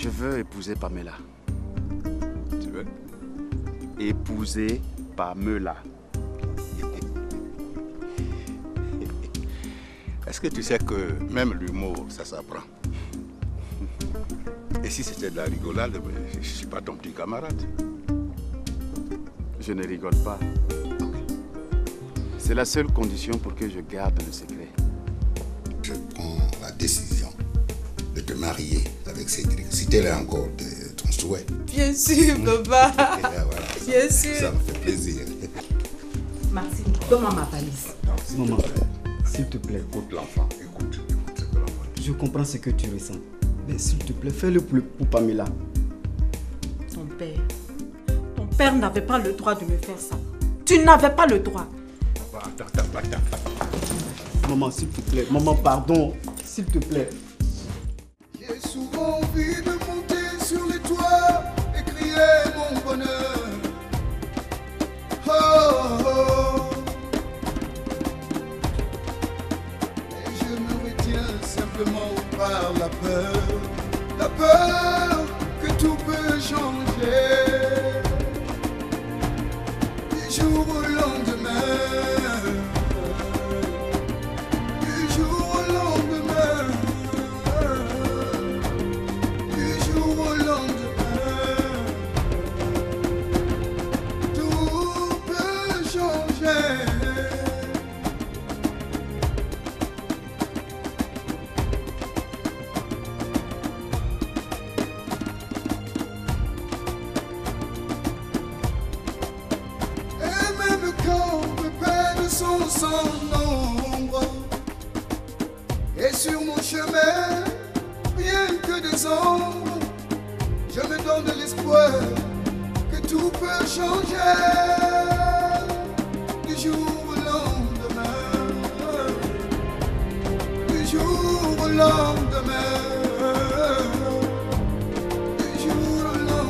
Je veux épouser Pamela. Tu veux? Épouser Pamela. Est-ce que tu sais que même l'humour, ça s'apprend? Et si c'était de la rigolade, je ne suis pas ton petit camarade. Je ne rigole pas. C'est la seule condition pour que je garde le secret. Je prends la décision de te marier avec Cédric, si tel est encore ton souhait. Bien sûr, papa. Voilà. Bien sûr. Ça me fait plaisir. Maxime, donne-moi ma valise. Maman, s'il te plaît. Écoute l'enfant, écoute ce que l'enfant dit. Je comprends ce que tu ressens. Mais s'il te plaît, fais-le pour Pamela. Ton père n'avait pas le droit de me faire ça. Tu n'avais pas le droit. Attends. Maman, s'il te plaît. Maman, pardon. S'il te plaît. J'ai souvent envie de monter sur les toits et crier mon bonheur. Oh, oh, oh. Et je me retiens simplement par la peur. La peur que tout peut changer. Du jour au lendemain. Du jour au lendemain. Du jour au lendemain. Tout peut changer. Et même quand me perd son ombre, et sur mon chemin, rien que des ombres, je me donne de l'espoir que tout peut changer. Du jour au lendemain, du jour au lendemain, du jour au lendemain.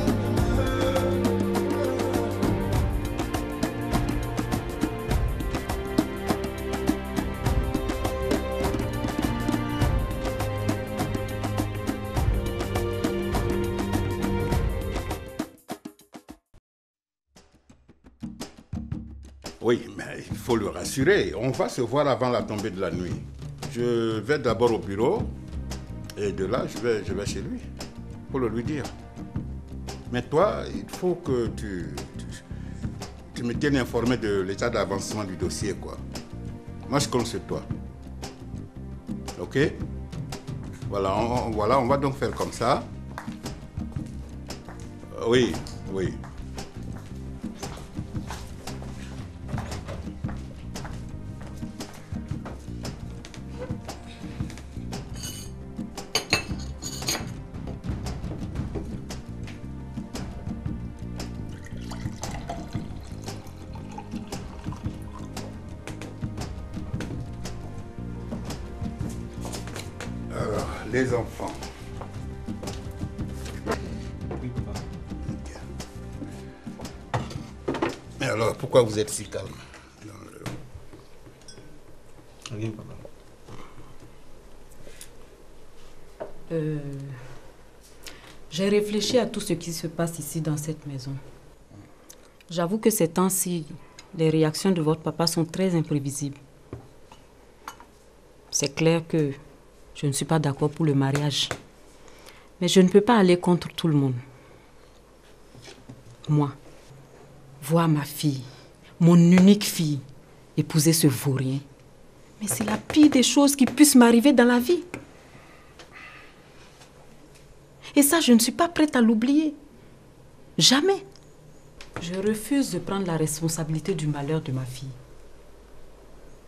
Oui, mais il faut le rassurer. On va se voir avant la tombée de la nuit. Je vais d'abord au bureau et de là, je vais chez lui pour le lui dire. Mais toi, il faut que tu me tiennes informé de l'état d'avancement du dossier, quoi. Moi, je compte sur toi. Ok? Voilà, on va donc faire comme ça. Oui. Alors, les enfants. Mais alors, pourquoi vous êtes si calme? Rien, papa. J'ai réfléchi à tout ce qui se passe ici dans cette maison. J'avoue que ces temps-ci, les réactions de votre papa sont très imprévisibles. C'est clair que je ne suis pas d'accord pour le mariage. Mais je ne peux pas aller contre tout le monde. Moi, voir ma fille, mon unique fille, épouser ce vaurien. Mais c'est la pire des choses qui puissent m'arriver dans la vie. Et ça, je ne suis pas prête à l'oublier. Jamais. Je refuse de prendre la responsabilité du malheur de ma fille.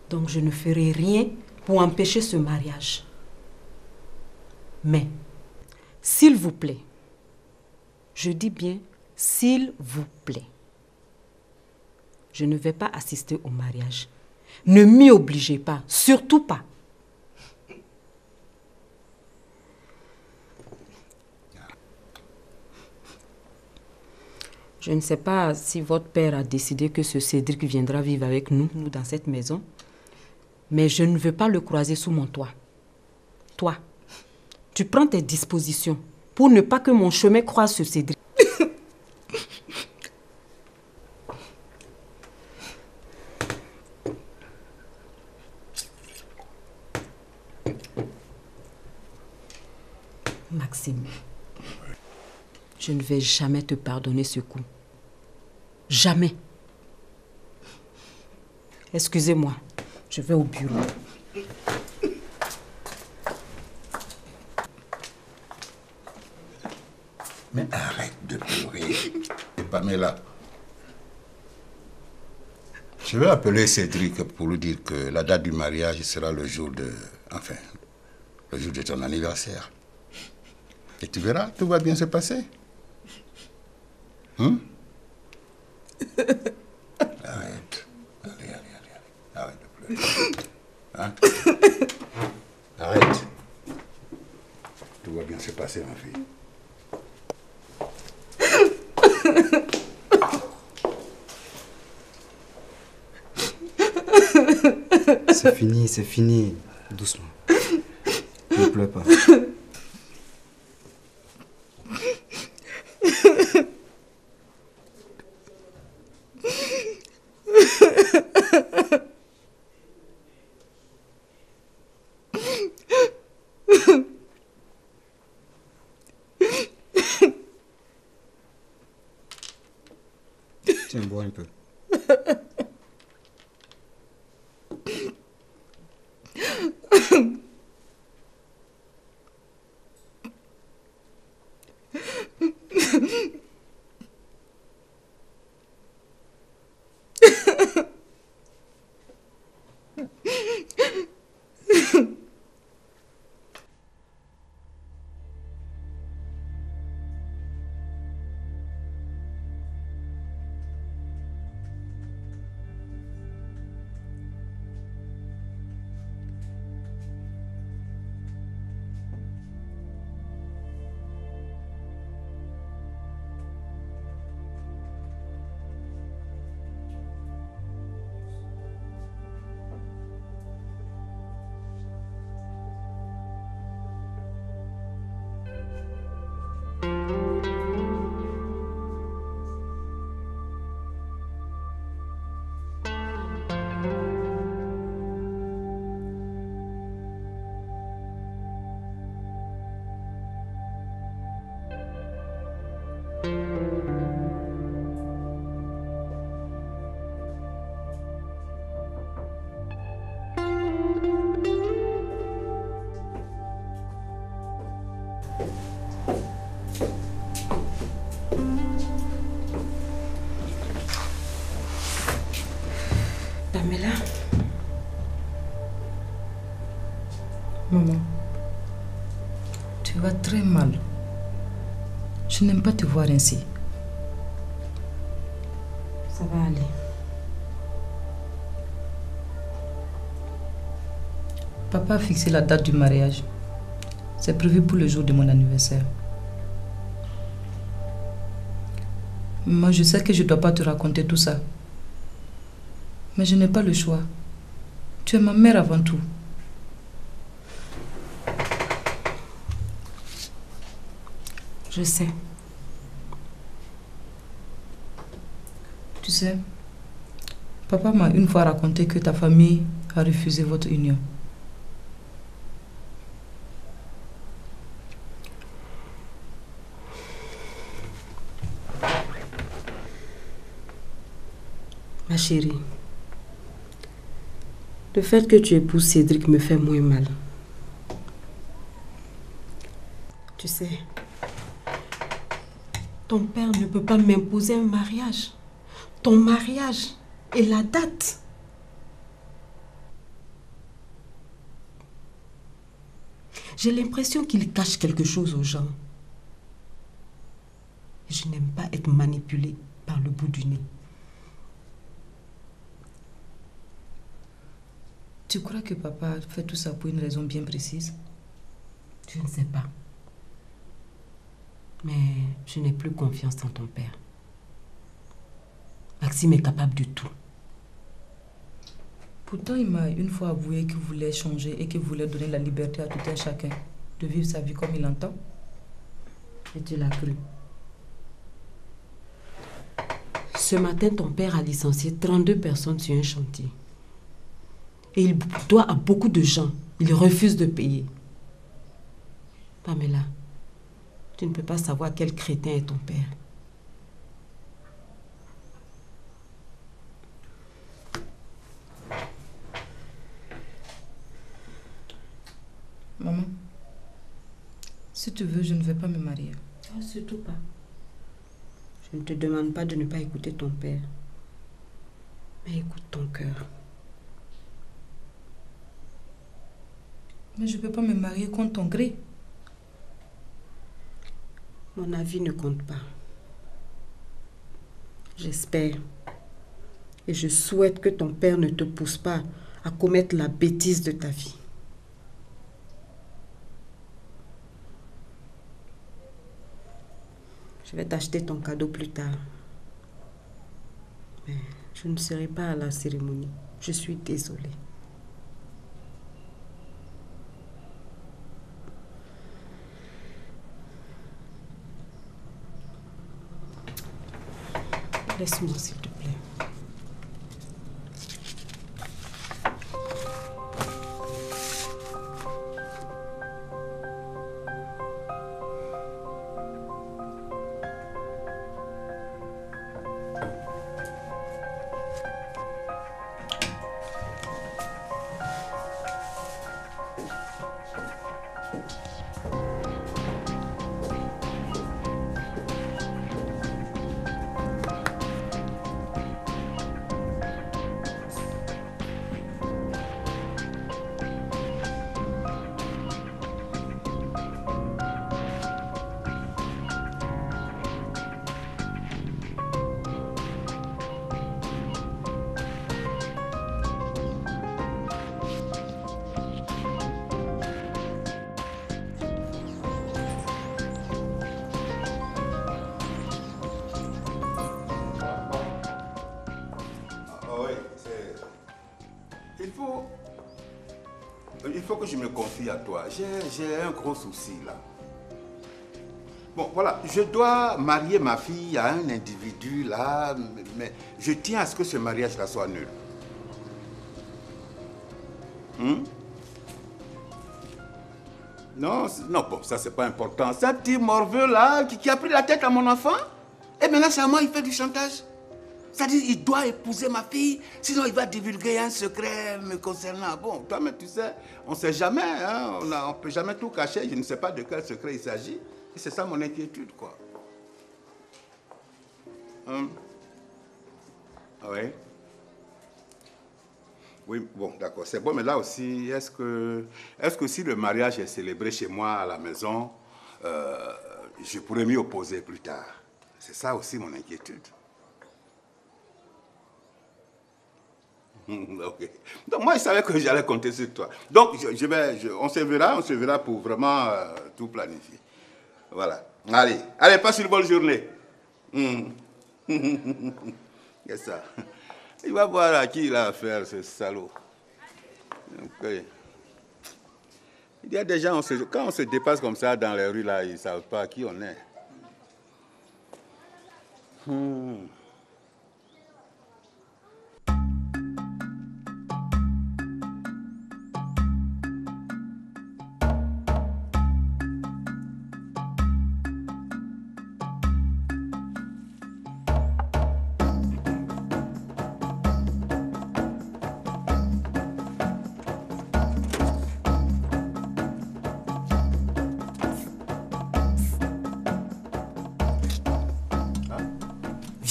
Donc je ne ferai rien pour empêcher ce mariage. Mais, s'il vous plaît, je dis bien, s'il vous plaît, je ne vais pas assister au mariage. Ne m'y obligez pas, surtout pas. Je ne sais pas si votre père a décidé que ce Cédric viendra vivre avec nous dans cette maison, mais je ne veux pas le croiser sous mon toit. Toi, tu prends tes dispositions pour ne pas que mon chemin croise ce Cédric. Maxime, je ne vais jamais te pardonner ce coup. Jamais. Excusez-moi, je vais au bureau. Mais arrête de pleurer. Et Pamela, je vais appeler Cédric pour lui dire que la date du mariage sera le jour de... Enfin, le jour de ton anniversaire. Et tu verras, tout va bien se passer. Hein? Arrête. Allez. Arrête de pleurer. Hein? Arrête. Tout va bien se passer, ma fille. C'est fini. Doucement. Ne pleure pas. Tiens, bois un peu. Pamela. Maman, tu vas très mal. Je n'aime pas te voir ainsi. Ça va aller. Papa a fixé la date du mariage. C'est prévu pour le jour de mon anniversaire. Moi, je sais que je ne dois pas te raconter tout ça. Mais je n'ai pas le choix. Tu es ma mère avant tout. Je sais. Tu sais, papa m'a une fois raconté que ta famille a refusé votre union. Ma chérie, le fait que tu épouses Cédric me fait moins mal. Tu sais, ton père ne peut pas m'imposer un mariage. Ton mariage et la date. J'ai l'impression qu'il cache quelque chose aux gens. Et je n'aime pas être manipulée par le bout du nez. Tu crois que papa fait tout ça pour une raison bien précise? Je ne sais pas. Mais je n'ai plus confiance en ton père. Maxime est capable de tout. Pourtant, il m'a une fois avoué qu'il voulait changer et qu'il voulait donner la liberté à tout un chacun de vivre sa vie comme il entend. Et tu l'as cru. Ce matin, ton père a licencié 32 personnes sur un chantier. Et il doit à beaucoup de gens. Il refuse de payer. Pamela, tu ne peux pas savoir quel crétin est ton père. Maman, si tu veux, je ne vais pas me marier. Oh, surtout pas. Je ne te demande pas de ne pas écouter ton père. Mais écoute ton cœur. Mais je ne peux pas me marier contre ton gré. Mon avis ne compte pas. J'espère et je souhaite que ton père ne te pousse pas à commettre la bêtise de ta vie. Je vais t'acheter ton cadeau plus tard. Mais je ne serai pas à la cérémonie. Je suis désolée. Laisse-moi, s'il te plaît. Il faut que je me confie à toi. J'ai un gros souci là. Bon, voilà, je dois marier ma fille à un individu là, mais je tiens à ce que ce mariage-là soit nul. Non, non, bon, ça c'est pas important. C'est un petit morveux là qui a pris la tête à mon enfant. Et maintenant c'est à moi, il fait du chantage. C'est-à-dire, il doit épouser ma fille, sinon il va divulguer un secret me concernant. Bon, toi-même, tu sais, on ne sait jamais, hein, on ne peut jamais tout cacher. Je ne sais pas de quel secret il s'agit. Et c'est ça mon inquiétude, quoi. Oui. Oui, bon, d'accord, c'est bon, mais là aussi, est-ce que si le mariage est célébré chez moi à la maison, je pourrais m'y opposer plus tard? C'est ça aussi mon inquiétude. Ok. Donc moi je savais que j'allais compter sur toi. Donc on se verra pour vraiment tout planifier. Voilà. Allez, passe une bonne journée. Qu'est-ce ça? Il va voir à qui il a affaire, ce salaud. Okay. Il y a des gens, quand on se dépasse comme ça dans les rues là, ils ne savent pas qui on est.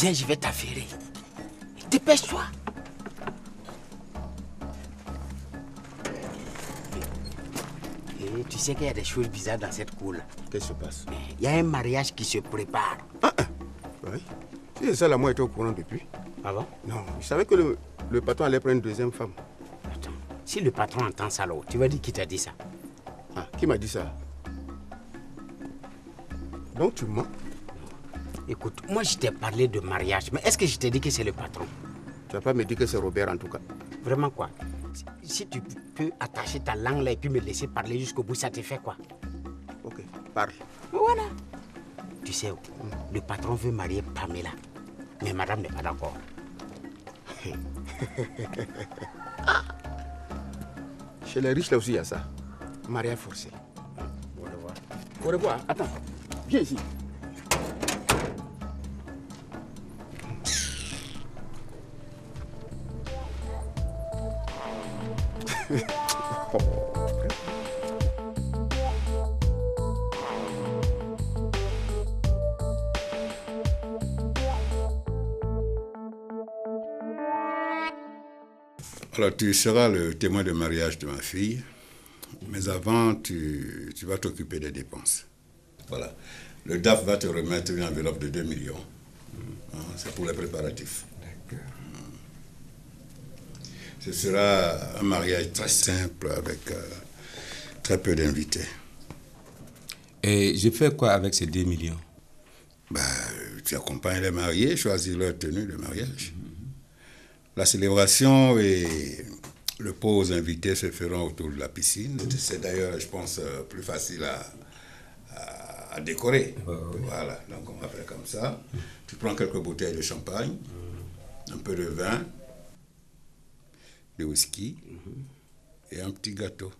Viens, je vais t'affairer. Dépêche-toi. Et tu sais qu'il y a des choses bizarres dans cette cour-là. Qu'est-ce qui se passe? Il y a un mariage qui se prépare. Oui. Si c'est ça, là, moi, j'étais au courant depuis. Ah bon? Non, je savais que le patron allait prendre une deuxième femme. Attends, si le patron entend ça, là, tu vas dire qui t'a dit ça? Ah, qui m'a dit ça? Donc tu mens? Écoute, moi je t'ai parlé de mariage, mais est-ce que je t'ai dit que c'est le patron? Tu vas pas me dire que c'est Robert en tout cas. Vraiment quoi? Si tu peux attacher ta langue là et puis me laisser parler jusqu'au bout, ça te fait quoi? Ok, parle. Voilà. Tu sais, le patron veut marier Pamela. Mais madame n'est pas d'accord. Chez les riches, là aussi, il y a ça. Mariage forcé. Au revoir. Au revoir. Attends, viens ici. Alors, tu seras le témoin de mariage de ma fille, mais avant, tu vas t'occuper des dépenses. Voilà. Le DAF va te remettre une enveloppe de 2 millions. C'est pour les préparatifs. D'accord. Ce sera un mariage très simple avec très peu d'invités. Et je fais quoi avec ces 2 millions? Tu accompagnes les mariés, choisis leur tenue de mariage. La célébration et le pot aux invités se feront autour de la piscine. C'est d'ailleurs, je pense, plus facile à décorer. Voilà, donc on va faire comme ça. Tu prends quelques bouteilles de champagne, un peu de vin, de whisky et un petit gâteau.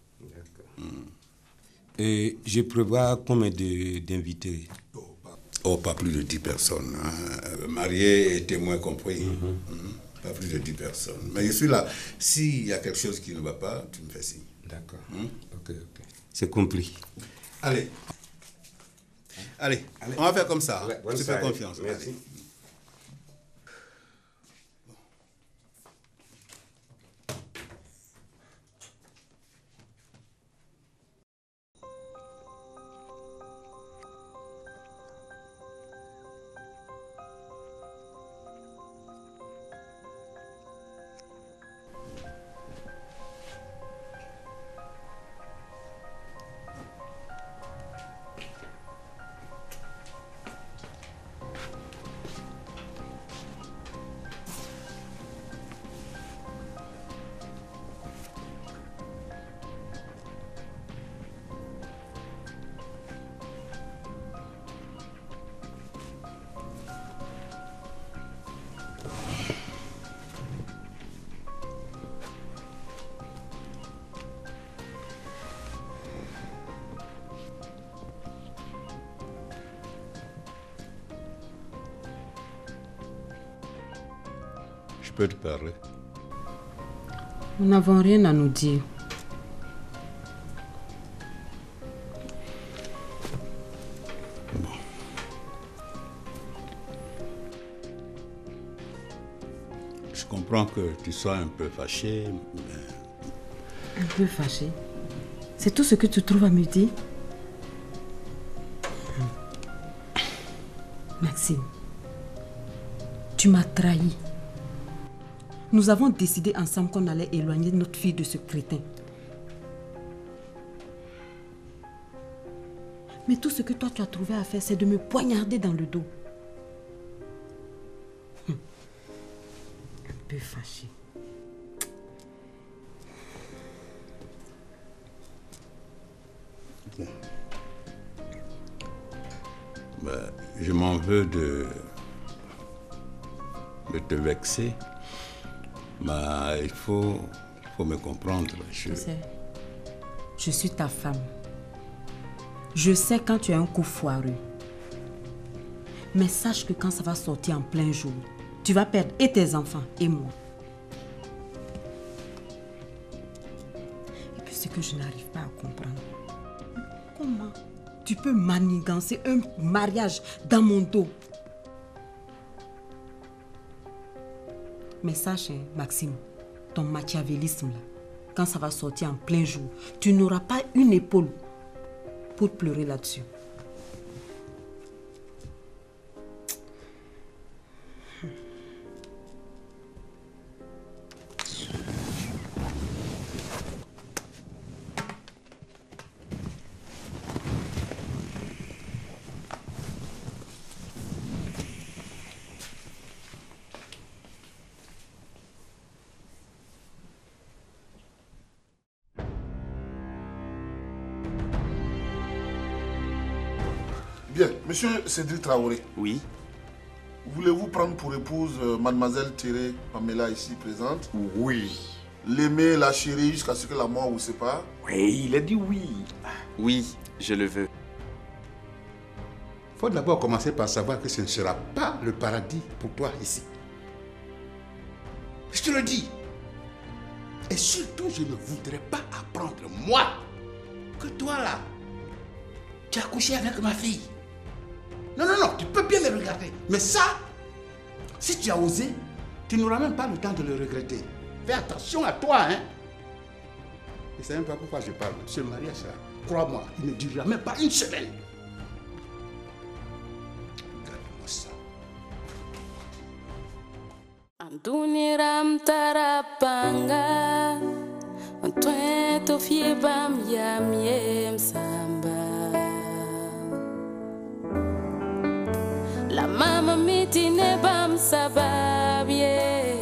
Et je prévois combien d'invités? Oh, pas plus de 10 personnes. Mariés et témoins compris. Pas plus de 10 personnes. Mais je suis là. S'il y a quelque chose qui ne va pas, tu me fais signe. D'accord. Ok. C'est compris. Allez, on va faire comme ça. Ouais, tu fais confiance. Merci. Allez. Je peux te parler. Nous n'avons rien à nous dire. Je comprends que tu sois un peu fâché, mais... Un peu fâché? C'est tout ce que tu trouves à me dire? Maxime, tu m'as trahi. Nous avons décidé ensemble qu'on allait éloigner notre fille de ce crétin. Mais tout ce que toi tu as trouvé à faire, c'est de me poignarder dans le dos. Un peu fâché. Je m'en veux de te vexer. Il faut me comprendre. Je sais. Je suis ta femme. Je sais quand tu as un coup foireux. Mais sache que quand ça va sortir en plein jour, tu vas perdre et tes enfants et moi. Et puis ce que je n'arrive pas à comprendre. Comment tu peux manigancer un mariage dans mon dos? Mais sache, Maxime, ton machiavélisme, là, quand ça va sortir en plein jour, tu n'auras pas une épaule pour pleurer là-dessus. Monsieur Cédric Traoré. Oui. Voulez-vous prendre pour épouse mademoiselle Thérèse Pamela ici présente? Oui. L'aimer, la chérir jusqu'à ce que la mort vous sépare? Oui, il a dit oui. Oui, je le veux. Il faut d'abord commencer par savoir que ce ne sera pas le paradis pour toi ici. Je te le dis. Et surtout, je ne voudrais pas apprendre, moi, que toi là, tu as couché avec ma fille. Non, non, non, tu peux bien le regarder. Mais ça, si tu as osé, tu n'auras même pas le temps de le regretter. Fais attention à toi, hein. Et c'est même pas pourquoi je parle. Ce mariage-là, crois-moi, il ne durera même pas une semaine. Regarde-moi ça. Antuniram tarapanga, Antueto fiebam yam yem samba. La mama mitine bam sababye.